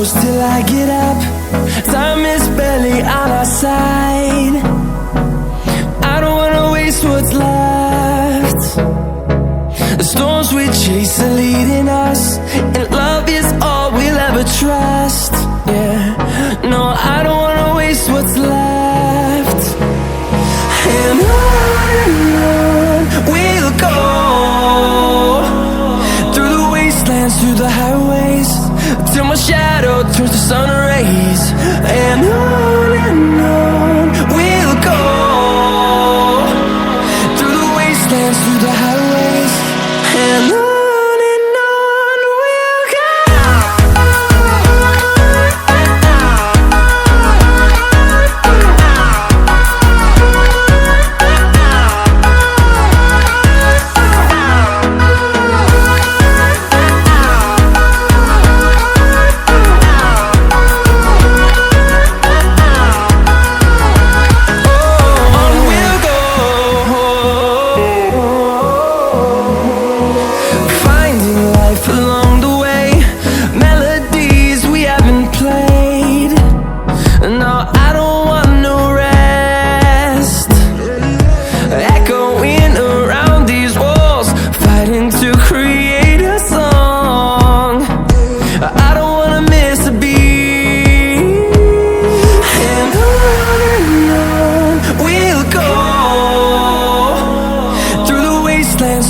close till I get up. Time is barely on our side. I don't wanna waste what's left. The storms we chase are leading us, and love is all we'll ever trust. Yeah, no, I don't wanna waste what's left. And on we'll go, through the wastelands, through the highways, till my shadow turns to sun rays. And on we'll go, through the wastelands, through the highways, and on we'll go.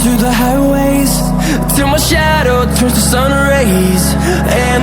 Through the highways, till my shadow turns to sun rays. And